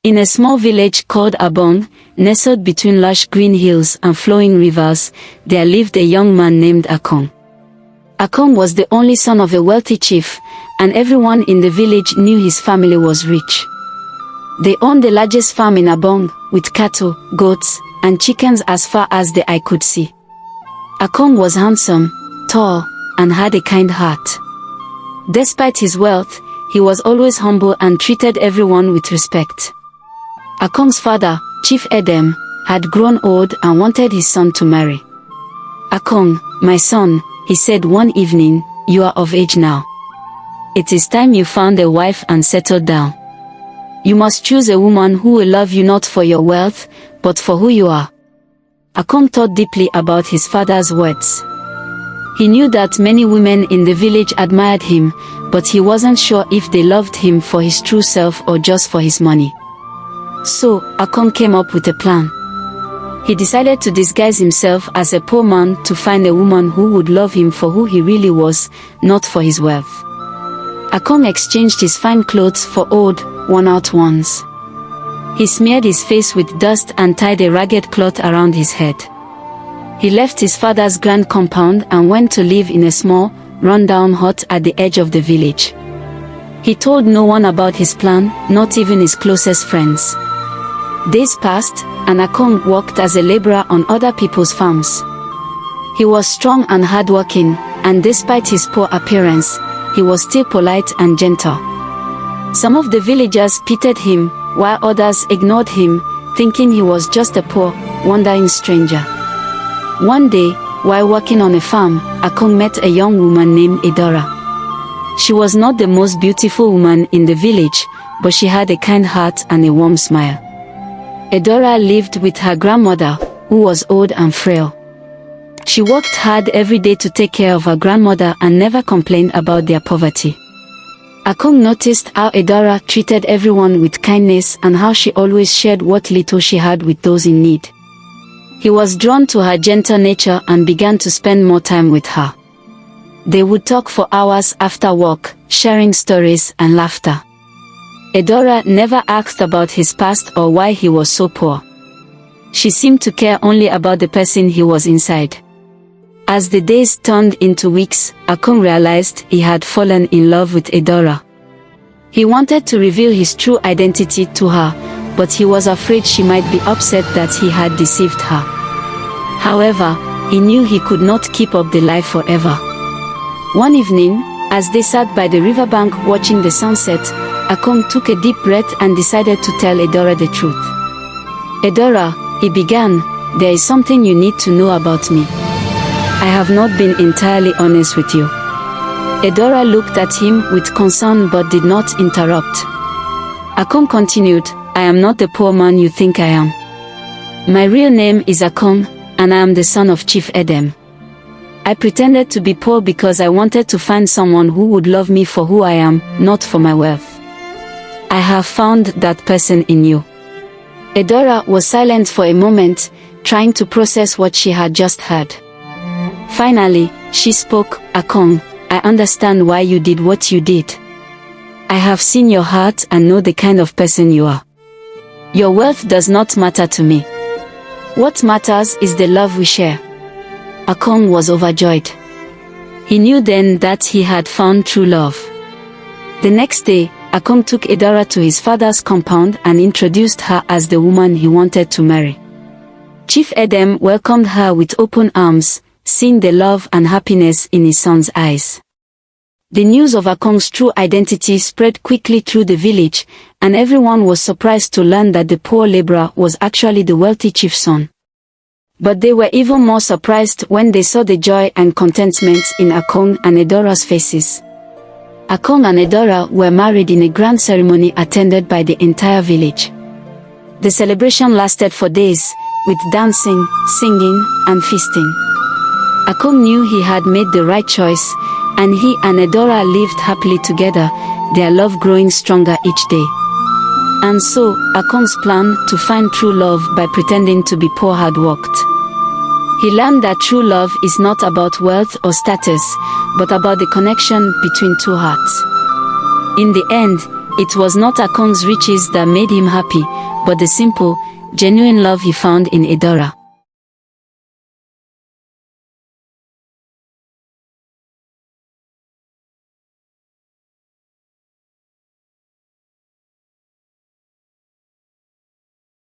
In a small village called Abong, nestled between lush green hills and flowing rivers, there lived a young man named Akong. Akong was the only son of a wealthy chief, and everyone in the village knew his family was rich. They owned the largest farm in Abong, with cattle, goats, and chickens as far as the eye could see. Akong was handsome, tall, and had a kind heart. Despite his wealth, he was always humble and treated everyone with respect. Akong's father, Chief Edem, had grown old and wanted his son to marry. "Akong, my son," he said one evening, "you are of age now. It is time you found a wife and settled down. You must choose a woman who will love you not for your wealth, but for who you are." Akong thought deeply about his father's words. He knew that many women in the village admired him, but he wasn't sure if they loved him for his true self or just for his money. So, Akong came up with a plan. He decided to disguise himself as a poor man to find a woman who would love him for who he really was, not for his wealth. Akong exchanged his fine clothes for old, worn-out ones. He smeared his face with dust and tied a ragged cloth around his head. He left his father's grand compound and went to live in a small, run-down hut at the edge of the village. He told no one about his plan, not even his closest friends. Days passed, and Akong worked as a laborer on other people's farms. He was strong and hardworking, and despite his poor appearance, he was still polite and gentle. Some of the villagers pitied him, while others ignored him, thinking he was just a poor, wandering stranger. One day, while working on a farm, Akong met a young woman named Edora. She was not the most beautiful woman in the village, but she had a kind heart and a warm smile. Edora lived with her grandmother, who was old and frail. She worked hard every day to take care of her grandmother and never complained about their poverty. Akong noticed how Edora treated everyone with kindness and how she always shared what little she had with those in need. He was drawn to her gentle nature and began to spend more time with her. They would talk for hours after work, sharing stories and laughter. Edora never asked about his past or why he was so poor. She seemed to care only about the person he was inside. As the days turned into weeks, Akong realized he had fallen in love with Edora. He wanted to reveal his true identity to her, but he was afraid she might be upset that he had deceived her. However, he knew he could not keep up the lie forever. One evening, as they sat by the riverbank watching the sunset, Akong took a deep breath and decided to tell Edora the truth. "Edora," he began, "there is something you need to know about me. I have not been entirely honest with you." Edora looked at him with concern but did not interrupt. Akong continued, "I am not the poor man you think I am. My real name is Akong, and I am the son of Chief Edem. I pretended to be poor because I wanted to find someone who would love me for who I am, not for my wealth. I have found that person in you." Edora was silent for a moment, trying to process what she had just heard. Finally, she spoke, "Akong, I understand why you did what you did. I have seen your heart and know the kind of person you are. Your wealth does not matter to me. What matters is the love we share." Akong was overjoyed. He knew then that he had found true love. The next day, Akong took Edora to his father's compound and introduced her as the woman he wanted to marry. Chief Edem welcomed her with open arms, seeing the love and happiness in his son's eyes. The news of Akong's true identity spread quickly through the village, and everyone was surprised to learn that the poor laborer was actually the wealthy chief's son. But they were even more surprised when they saw the joy and contentment in Akong and Edora's faces. Akong and Edora were married in a grand ceremony attended by the entire village. The celebration lasted for days, with dancing, singing, and feasting. Akong knew he had made the right choice, and he and Edora lived happily together, their love growing stronger each day. And so, Akong's plan to find true love by pretending to be poor had worked. He learned that true love is not about wealth or status, but about the connection between two hearts. In the end, It was not Akong's riches that made him happy, but the simple, genuine love he found in Edora.